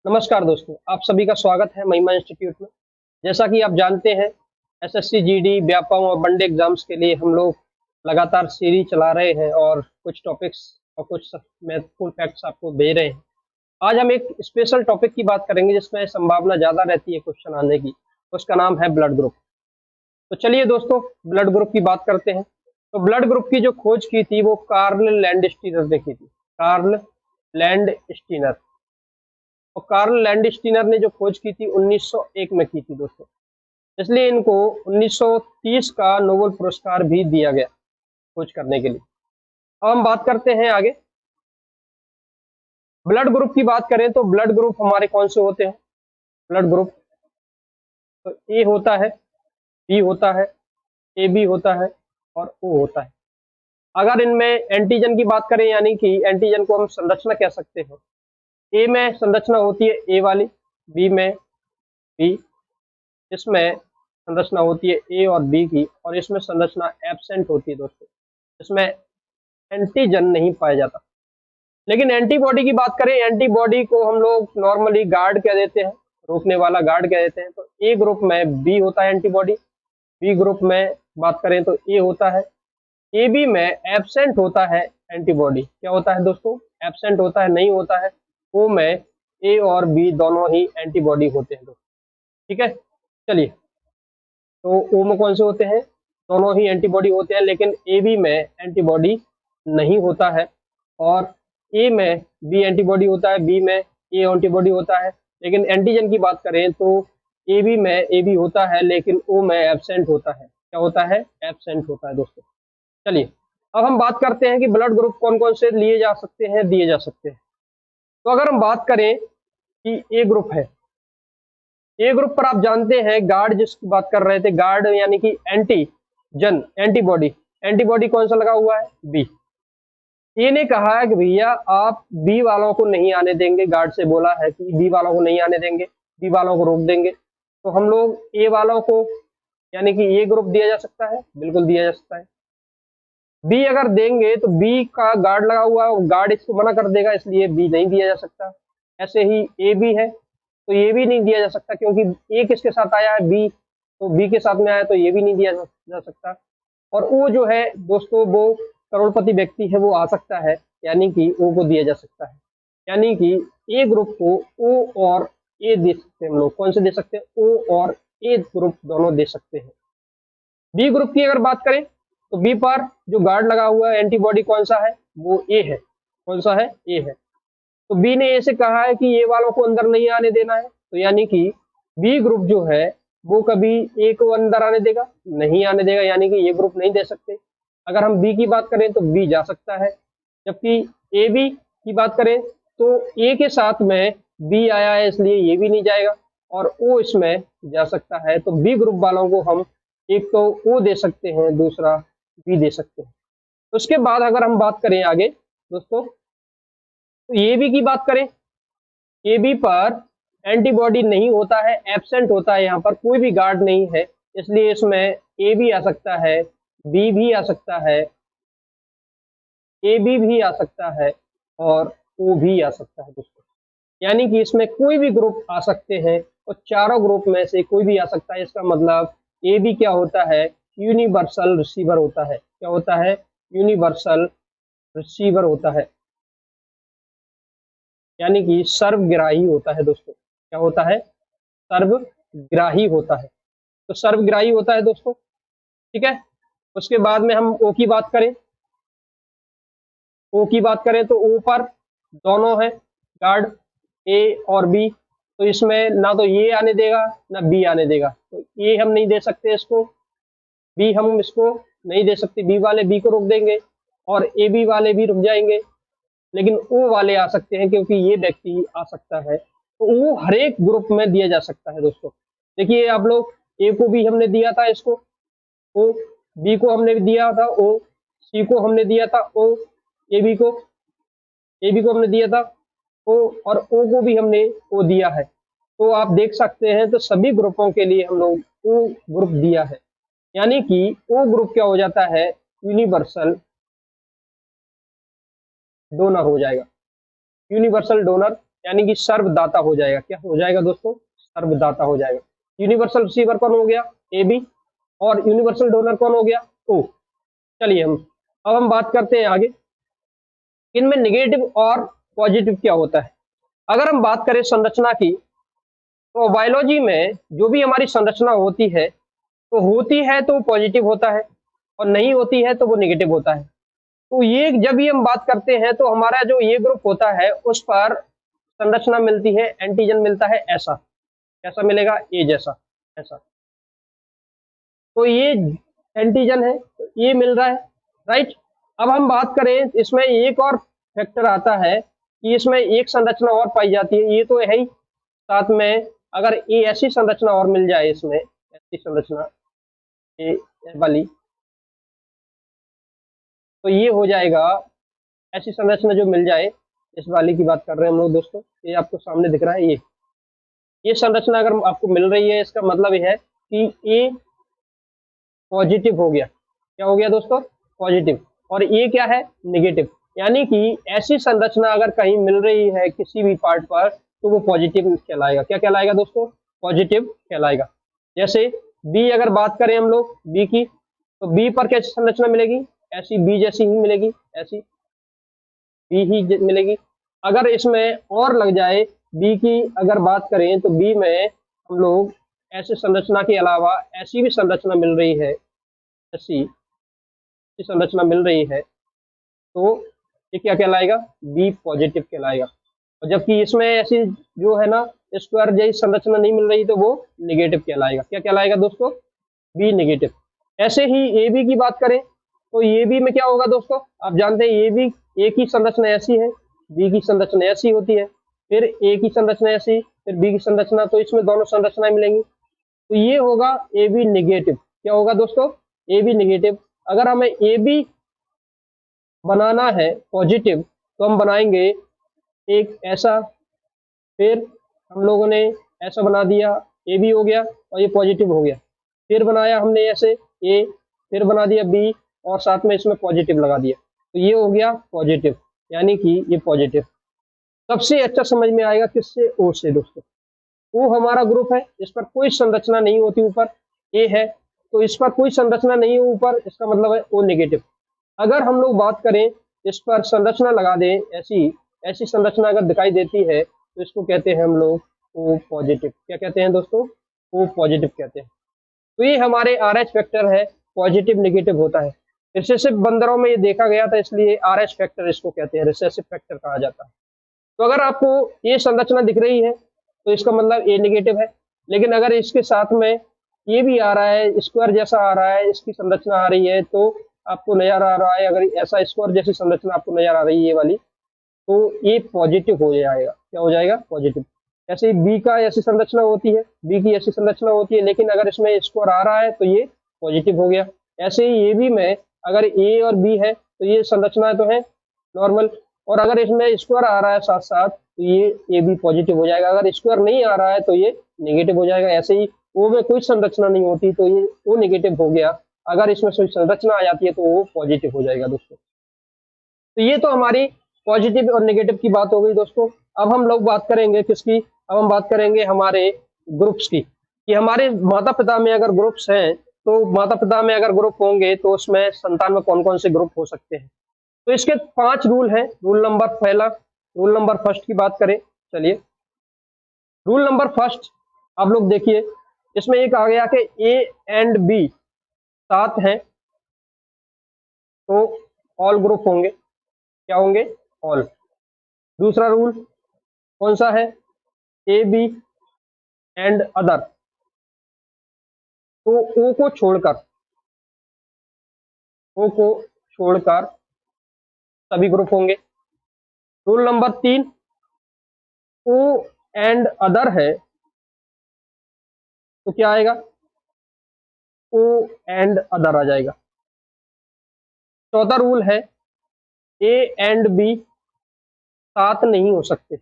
नमस्कार दोस्तों, आप सभी का स्वागत है महिमा इंस्टीट्यूट में। जैसा कि आप जानते हैं, एसएससी, जीडी, व्यापम और वनडे एग्जाम्स के लिए हम लोग लगातार सीरीज चला रहे हैं और कुछ टॉपिक्स और कुछ महत्वपूर्ण फैक्ट्स आपको दे रहे हैं। आज हम एक स्पेशल टॉपिक की बात करेंगे जिसमें संभावना ज़्यादा रहती है क्वेश्चन आने की। उसका नाम है ब्लड ग्रुप। तो चलिए दोस्तों, ब्लड ग्रुप की बात करते हैं। तो ब्लड ग्रुप की जो खोज की थी वो कार्ल लैंडस्टीनर ने की थी। Karl Landsteiner. और कार्ल लैंडस्टीनर ने जो खोज की थी 1901 में की थी दोस्तों। इसलिए इनको 1930 का नोबेल पुरस्कार भी दिया गया खोज करने के लिए। अब हम बात करते हैं आगे। ब्लड ग्रुप की बात करें तो ब्लड ग्रुप हमारे कौन से होते हैं? ब्लड ग्रुप तो ए होता है, बी होता है, ए बी होता है और ओ होता है। अगर इनमें एंटीजन की बात करें, यानी कि एंटीजन को हम संरचना कह सकते हैं। ए में संरचना होती है ए वाली, बी में बी, इसमें संरचना होती है ए और बी की, और इसमें संरचना एब्सेंट होती है दोस्तों। इसमें एंटीजन नहीं पाया जाता। लेकिन एंटीबॉडी की बात करें, एंटीबॉडी को हम लोग नॉर्मली गार्ड कह देते हैं, रोकने वाला गार्ड कह देते हैं। तो ए ग्रुप में बी होता है एंटीबॉडी, बी ग्रुप में बात करें तो ए होता है, ए बी में एब्सेंट होता है एंटीबॉडी। क्या होता है दोस्तों? एब्सेंट होता है, नहीं होता है। ओ में ए और बी दोनों ही एंटीबॉडी होते हैं दोस्तों। ठीक है, चलिए। तो ओ में कौन से होते हैं? दोनों ही एंटीबॉडी होते हैं, लेकिन ए बी में एंटीबॉडी नहीं होता है। और ए में बी एंटीबॉडी होता है, बी में ए एंटीबॉडी होता है। लेकिन एंटीजन की बात करें तो ए बी में ए बी होता है, लेकिन ओ में एब्सेंट होता है। क्या होता है? एब्सेंट होता है दोस्तों। चलिए, अब हम बात करते हैं कि ब्लड ग्रुप कौन कौन से लिए जा सकते हैं, दिए जा सकते हैं। तो अगर हम बात करें कि ए ग्रुप है, ए ग्रुप पर आप जानते हैं गार्ड जिसकी बात कर रहे थे, गार्ड यानी कि एंटीजन, एंटीबॉडी। एंटीबॉडी कौन सा लगा हुआ है? बी। ए ने कहा है कि भैया आप बी वालों को नहीं आने देंगे, गार्ड से बोला है कि बी वालों को नहीं आने देंगे, बी वालों को रोक देंगे। तो हम लोग ए वालों को यानी कि ए ग्रुप दिया जा सकता है, बिल्कुल दिया जा सकता है। बी अगर देंगे तो बी का गार्ड लगा हुआ है, गार्ड इसको मना कर देगा, इसलिए बी नहीं दिया जा सकता। ऐसे ही ए बी है तो ये भी नहीं दिया जा सकता, क्योंकि ए किसके साथ आया है? बी। तो बी के साथ में आया तो ये भी नहीं दिया जा सकता। और ओ जो है दोस्तों, वो करोड़पति व्यक्ति है, वो आ सकता है, यानी कि ओ को दिया जा सकता है। यानी कि ए ग्रुप को ओ और ए दे सकते हैं हम लोग। कौन से दे सकते हैं? ओ और ए ग्रुप दोनों दे सकते हैं। बी ग्रुप की अगर बात करें तो बी पर जो गार्ड लगा हुआ है एंटीबॉडी कौन सा है? वो ए है। कौन सा है? ए है। तो बी ने ए से कहा है कि ए वालों को अंदर नहीं आने देना है, तो यानी कि बी ग्रुप जो है वो कभी ए को अंदर आने देगा? नहीं आने देगा, यानी कि ये ग्रुप नहीं दे सकते। अगर हम बी की बात करें तो बी जा सकता है, जबकि ए बी की बात करें तो ए के साथ में बी आया है, इसलिए ये भी नहीं जाएगा, और ओ इसमें जा सकता है। तो बी ग्रुप वालों को हम एक तो ओ दे सकते हैं, दूसरा बी दे सकते हैं। उसके बाद अगर हम बात करें आगे दोस्तों, तो ए बी की बात करें, ए बी पर एंटीबॉडी नहीं होता है, एब्सेंट होता है, यहाँ पर कोई भी गार्ड नहीं है, इसलिए इसमें ए भी आ सकता है, बी भी आ सकता है, ए बी भी आ सकता है और ओ भी आ सकता है दोस्तों। यानी कि इसमें कोई भी ग्रुप आ सकते हैं, और चारों ग्रुप में से कोई भी आ सकता है। इसका मतलब ए बी क्या होता है? यूनिवर्सल रिसीवर होता है। क्या होता है? यूनिवर्सल रिसीवर होता है, यानी कि सर्वग्राही होता है दोस्तों। क्या होता है? सर्वग्राही होता है। तो सर्वग्राही होता है दोस्तों। ठीक है, उसके बाद में हम ओ की बात करें, ओ की बात करें तो ओ पर दोनों है गार्ड, ए और बी। तो इसमें ना तो ये आने देगा ना बी आने देगा। तो ए हम नहीं दे सकते इसको, बी हम इसको नहीं दे सकते, बी वाले बी को रोक देंगे और ए बी वाले भी रुक जाएंगे। लेकिन ओ वाले आ सकते हैं, क्योंकि ये व्यक्ति आ सकता है। तो वो हर एक ग्रुप में दिया जा सकता है दोस्तों। देखिए आप लोग, ए को भी हमने दिया था इसको ओ, बी को हमने दिया था ओ, सी को हमने दिया था ओ, ए बी को हमने दिया था ओ, और ओ को भी हमने ओ दिया है। तो आप देख सकते हैं, तो सभी ग्रुपों के लिए हम लोग ओ ग्रुप दिया है। यानी कि ओ ग्रुप क्या हो जाता है? यूनिवर्सल डोनर हो जाएगा। यूनिवर्सल डोनर यानी कि सर्वदाता हो जाएगा। क्या हो जाएगा दोस्तों? सर्वदाता हो जाएगा। यूनिवर्सल रिसीवर कौन हो गया? A B. और यूनिवर्सल डोनर कौन हो गया? ओ। चलिए अब हम बात करते हैं आगे, इनमें निगेटिव और पॉजिटिव क्या होता है। अगर हम बात करें संरचना की, तो बायोलॉजी में जो भी हमारी संरचना होती है तो पॉजिटिव होता है, और नहीं होती है तो वो निगेटिव होता है। तो ये जब भी हम बात करते हैं तो हमारा जो ये ग्रुप होता है उस पर संरचना मिलती है, एंटीजन मिलता है ऐसा, कैसा मिलेगा? ए जैसा, ऐसा। तो ये एंटीजन है, तो ये मिल रहा है, राइट। अब हम बात करें, इसमें एक और फैक्टर आता है कि इसमें एक संरचना और पाई जाती है, ये तो है ही, साथ में अगर ये ऐसी संरचना और मिल जाए, इसमें ऐसी संरचना ये वाली, तो ये हो जाएगा, ऐसी संरचना जो मिल जाए, इस वाली की बात कर रहे हैं हम लोग दोस्तों, ये आपको सामने दिख रहा है, ये संरचना अगर आपको मिल रही है, इसका मतलब यह है कि ये पॉजिटिव हो गया। क्या हो गया दोस्तों? पॉजिटिव। और ये क्या है? निगेटिव। यानी कि ऐसी संरचना अगर कहीं मिल रही है किसी भी पार्ट पर, तो वो पॉजिटिव कहलाएगा। क्या कहलाएगा दोस्तों? पॉजिटिव कहलाएगा। जैसे बी अगर बात करें हम लोग बी की, तो बी पर कैसी संरचना मिलेगी? ऐसी बी जैसी ही मिलेगी, ऐसी बी ही मिलेगी। अगर इसमें और लग जाए, बी की अगर बात करें तो बी में हम लोग ऐसे संरचना के अलावा ऐसी भी संरचना मिल रही है, ऐसी संरचना मिल रही है, तो ये क्या कहलाएगा? बी पॉजिटिव कहलाएगा। और जबकि इसमें ऐसी जो है ना स्क्वायर जैसी संरचना नहीं मिल रही, तो वो निगेटिव कहलाएगा। क्या कहलाएगा दोस्तों? B negative. ऐसे ही ए बी की बात करें, तो ए बी में क्या होगा दोस्तों? आप जानते हैं ए बी, ए की संरचना ऐसी है, बी की संरचना ऐसी होती है, फिर ए की संरचना ऐसी, फिर बी की संरचना, तो इसमें दोनों संरचनाएं मिलेंगी, तो ये होगा ए बी निगेटिव। क्या होगा दोस्तों? A B negative. अगर हमें ए बी बनाना है पॉजिटिव, तो हम बनाएंगे एक ऐसा, फिर हम लोगों ने ऐसा बना दिया, ए बी हो गया और ये पॉजिटिव हो गया। फिर बनाया हमने ऐसे ए, फिर बना दिया बी, और साथ में इसमें पॉजिटिव लगा दिया, तो ये हो गया पॉजिटिव, यानी कि ये पॉजिटिव। सबसे अच्छा समझ में आएगा किससे? ओ से दोस्तों। ओ हमारा ग्रुप है, इस पर कोई संरचना नहीं होती ऊपर, ए है तो इस पर कोई संरचना नहीं है ऊपर, इसका मतलब है ओ नेगेटिव। अगर हम लोग बात करें, इस पर संरचना लगा दें, ऐसी ऐसी संरचना अगर दिखाई देती है, तो इसको कहते हैं हम लोग ओ पॉजिटिव। क्या कहते हैं दोस्तों? ओ पॉजिटिव कहते हैं। तो ये हमारे आर एच फैक्टर है, पॉजिटिव निगेटिव होता है। रिसेसिव बंदरों में ये देखा गया था, इसलिए आर एच फैक्टर इसको कहते हैं, रिसेसिव फैक्टर कहा जाता है। तो अगर आपको ये संरचना दिख रही है, तो इसका मतलब ए नेगेटिव है। लेकिन अगर इसके साथ में ये भी आ रहा है, स्क्वायर जैसा आ रहा है, इसकी संरचना आ रही है, तो आपको नजर आ रहा है, अगर ऐसा स्क्वायर जैसी संरचना आपको नजर आ रही है ये वाली, तो ये पॉजिटिव हो जाएगा। क्या हो जाएगा? पॉजिटिव। ऐसे बी का ऐसी संरचना होती है, बी की ऐसी संरचना होती है, लेकिन अगर इसमें स्क्वायर आ रहा है तो ये पॉजिटिव हो गया। ऐसे ही ये बी में अगर ए और बी है, तो ये संरचना तो है नॉर्मल, और अगर इसमें स्क्वायर आ रहा है साथ साथ, तो ये भी पॉजिटिव हो जाएगा। अगर स्क्वायर नहीं आ रहा है तो ये नेगेटिव हो जाएगा। ऐसे ही ओ में कोई संरचना नहीं होती, तो ये ओ नेगेटिव हो गया। अगर इसमें कोई संरचना आ जाती है तो वो पॉजिटिव हो जाएगा दोस्तों। तो ये तो हमारी पॉजिटिव और नेगेटिव की बात हो गई दोस्तों। अब हम लोग बात करेंगे किसकी? अब हम बात करेंगे हमारे ग्रुप्स की, कि हमारे माता पिता में अगर ग्रुप्स हैं, तो माता पिता में अगर ग्रुप होंगे तो उसमें संतान में कौन कौन से ग्रुप हो सकते हैं। तो इसके 5 रूल हैं। रूल नंबर फर्स्ट की बात करें, चलिए रूल नंबर फर्स्ट आप लोग देखिए, इसमें एक आ गया कि ए एंड बी साथ हैं तो ऑल ग्रुप होंगे। क्या होंगे? ऑल। दूसरा रूल कौन सा है? ए बी एंड अदर, तो ओ को छोड़कर सभी ग्रुप होंगे। Rule number 3, O and other है तो क्या आएगा? ओ एंड अदर आ जाएगा। चौथा रूल है ए एंड बी साथ नहीं हो सकते।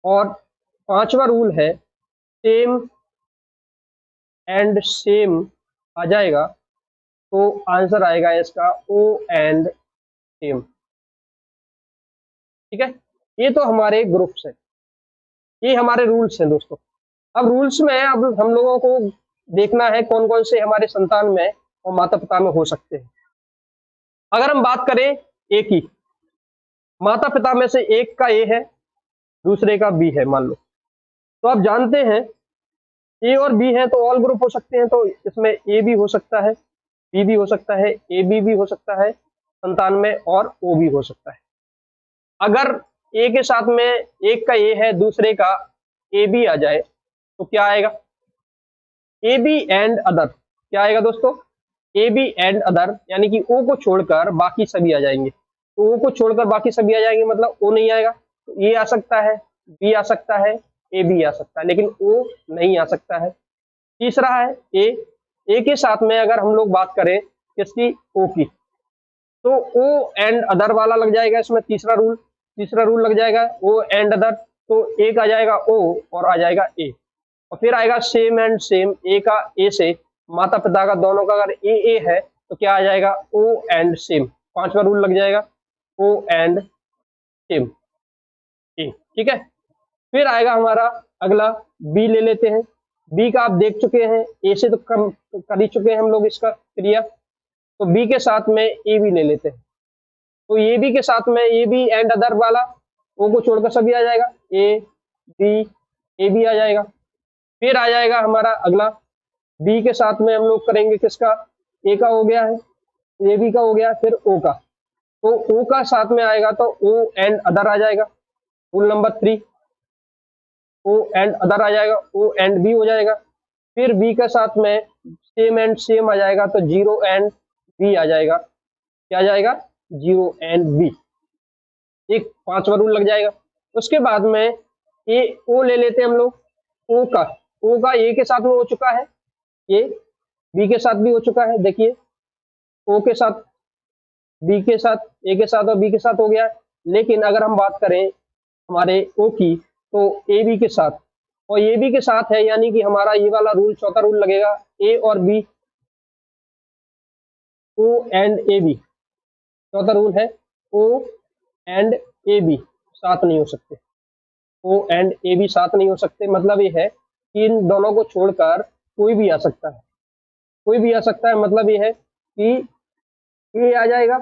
और पांचवा रूल है सेम एंड सेम आ जाएगा, तो आंसर आएगा इसका ओ एंड सेम। ठीक है, ये तो हमारे ग्रुप्स हैं, ये हमारे रूल्स हैं दोस्तों। अब रूल्स में अब हम लोगों को देखना है कौन कौन से हमारे संतान में और माता पिता में हो सकते हैं। अगर हम बात करें ए की, माता पिता में से एक का ए है, दूसरे का बी है मान लो, तो आप जानते हैं ए और बी है तो ऑल ग्रुप हो सकते हैं, तो इसमें ए भी हो सकता है, बी भी हो सकता है, ए बी भी हो सकता है संतान में, और ओ भी हो सकता है। अगर ए के साथ में एक का ए है, दूसरे का ए बी आ जाए तो क्या आएगा? A B and other. क्या आएगा दोस्तों? ए बी एंड अदर, यानी कि ओ को छोड़कर बाकी सभी आ जाएंगे। तो ओ को छोड़कर बाकी सभी आ जाएंगे मतलब ओ नहीं आएगा। तो ए आ सकता है, बी आ सकता है, ए बी आ सकता है, लेकिन ओ नहीं आ सकता है। तीसरा है ए के साथ में अगर हम लोग बात करें किसकी? ओ की, तो ओ एंड अदर वाला लग जाएगा इसमें। तीसरा रूल लग जाएगा ओ एंड अदर, तो एक आ जाएगा ओ और आ जाएगा ए, और फिर आएगा सेम एंड सेम। ए का ए से, माता पिता का दोनों का अगर ए है तो क्या आ जाएगा? ओ एंड सेम। पांचवा रूल लग जाएगा ओ एंड सेम ए, ठीक है। फिर आएगा हमारा अगला बी ले लेते हैं। बी का आप देख चुके हैं, ए से तो कम कर ही चुके हैं हम लोग इसका क्रिया, तो बी के साथ में ए बी ले लेते हैं। तो ए बी के साथ में ए बी एंड अदर वाला, ओ को छोड़कर सभी आ जाएगा, ए बी आ जाएगा। फिर आ जाएगा हमारा अगला बी के साथ में हम लोग करेंगे किसका? ए का हो गया है, ए बी का हो गया, फिर ओ का, तो ओ का साथ में आएगा तो ओ एंड अदर आ जाएगा। Rule number 3, O and other आ जाएगा, ओ एंड बी हो जाएगा। फिर बी के साथ में सेम एंड सेम आ जाएगा, तो जीरो एंड बी आ जाएगा। क्या आ जाएगा? Zero and B. एक पांचवा रूल लग जाएगा। उसके बाद में ए ओ ले लेते हैं हम लोग। ओ का ए के साथ में हो चुका है, ये बी के साथ भी हो चुका है। देखिए ओ के साथ, बी के साथ, ए के साथ और बी के साथ हो गया। लेकिन अगर हम बात करें हमारे ओ की, तो ए बी के साथ, और ए बी के साथ है, यानी कि हमारा ये वाला रूल, चौथा रूल लगेगा ए और B, O and A B. चौथा रूल है ओ एंड ए बी साथ नहीं हो सकते। ओ एंड ए बी साथ नहीं हो सकते, मतलब ये है कि इन दोनों को छोड़कर कोई भी आ सकता है, कोई भी आ सकता है। मतलब ये है कि ए आ जाएगा,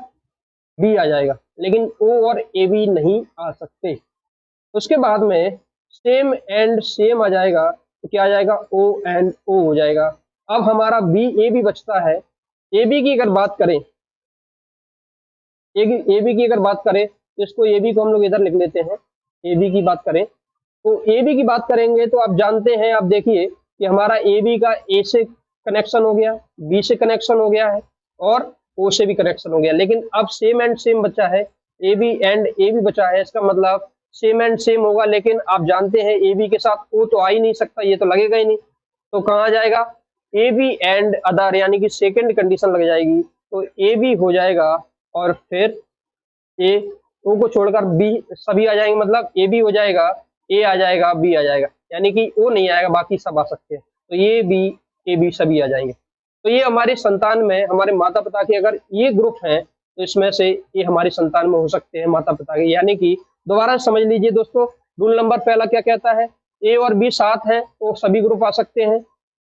बी आ जाएगा, लेकिन ओ और ए बी नहीं आ सकते। उसके बाद में सेम एंड सेम आ जाएगा, तो क्या आ जाएगा? ओ एंड ओ हो जाएगा। अब हमारा बी ए बी बचता है। ए बी की अगर बात करें, ए बी की अगर बात करें तो इसको ए बी को हम लोग इधर लिख लेते हैं। ए बी की बात करें तो ए बी की बात करेंगे तो आप जानते हैं, आप देखिए कि हमारा ए बी का ए से कनेक्शन हो गया, बी से कनेक्शन हो गया है, और ओ से भी कनेक्शन हो गया। लेकिन अब सेम एंड सेम बचा है, A B and A B बचा है, इसका मतलब सेम एंड सेम होगा। लेकिन आप जानते हैं ए बी के साथ ओ तो आ ही नहीं सकता, ये तो लगेगा ही नहीं। तो कहाँ जाएगा? ए बी एंड अदर, यानी कि सेकेंड कंडीशन लग जाएगी, तो ए बी हो जाएगा, और फिर ए ओ को छोड़कर बी सभी आ जाएंगे, मतलब ए बी हो जाएगा, ए आ जाएगा, बी आ जाएगा, यानी कि ओ नहीं आएगा, बाकी सब आ सकते हैं। तो ये बी ए बी सभी आ जाएंगे। तो ये हमारे संतान में, हमारे माता पिता के अगर ये ग्रुप हैं तो इसमें से ये हमारी संतान में हो सकते हैं माता पिता के। यानी कि दोबारा समझ लीजिए दोस्तों, रूल नंबर पहला क्या कहता है? ए और बी साथ है तो सभी ग्रुप आ सकते हैं।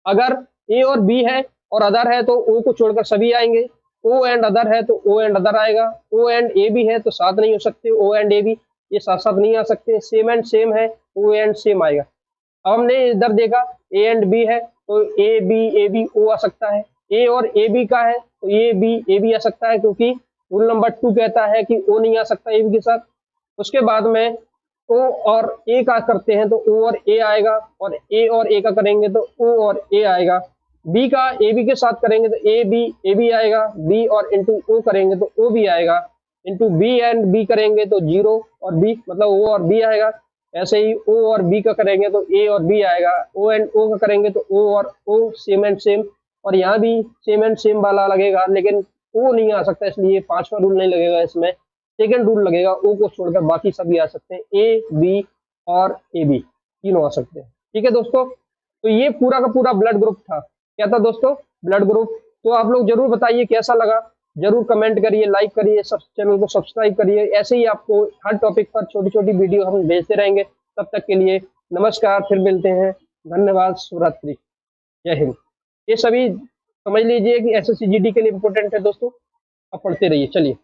अगर ए और बी है और अदर है तो ओ को छोड़कर सभी आएंगे। ओ एंड अदर है तो ओ एंड अदर आएगा। ओ एंड ए बी है तो साथ नहीं हो सकते, ओ एंड ए बी ये साथ साथ नहीं आ सकते। सेम एंड सेम है, ओ एंड सेम आएगा। अब हमने इधर देखा ए एंड बी है तो ए बी ओ आ सकता है। ए और ए बी का है तो ए बी आ सकता है, क्योंकि रूल नंबर 2 कहता है कि ओ नहीं आ सकता ए बी के साथ। उसके बाद में ओ और ए का करते हैं तो ओ और ए आएगा, और ए और ए का करेंगे तो ओ और ए आएगा। बी का ए बी के साथ करेंगे तो ए बी आएगा। बी और इंटू ओ करेंगे तो ओ भी आएगा। इंटू बी एंड बी करेंगे तो जीरो और बी, मतलब ओ और बी आएगा। ऐसे ही ओ और बी का करेंगे तो ए और बी आएगा। ओ एंड ओ का करेंगे तो ओ और ओ सेम एंड सेम, और यहाँ भी सेम एंड सेम वाला लगेगा, लेकिन ओ नहीं आ सकता, इसलिए पांचवा रूल नहीं लगेगा इसमें। सेकेंड रूल लगेगा, ओ को छोड़कर बाकी सभी आ सकते हैं। ए बी और ए बी तीनों आ सकते हैं। ठीक है दोस्तों, तो ये पूरा का पूरा ब्लड ग्रुप था। क्या था दोस्तों? Blood group. तो आप लोग जरूर बताइए कैसा लगा। जरूर कमेंट करिए, लाइक करिए, सब चैनल को सब्सक्राइब करिए। ऐसे ही आपको हर टॉपिक पर छोटी छोटी वीडियो हम भेजते रहेंगे। तब तक के लिए नमस्कार, फिर मिलते हैं। धन्यवाद, शुभरात्रि, जय हिंद। ये सभी समझ लीजिए कि एसएससी जीडी के लिए इंपॉर्टेंट है दोस्तों, अब पढ़ते रहिए। चलिए।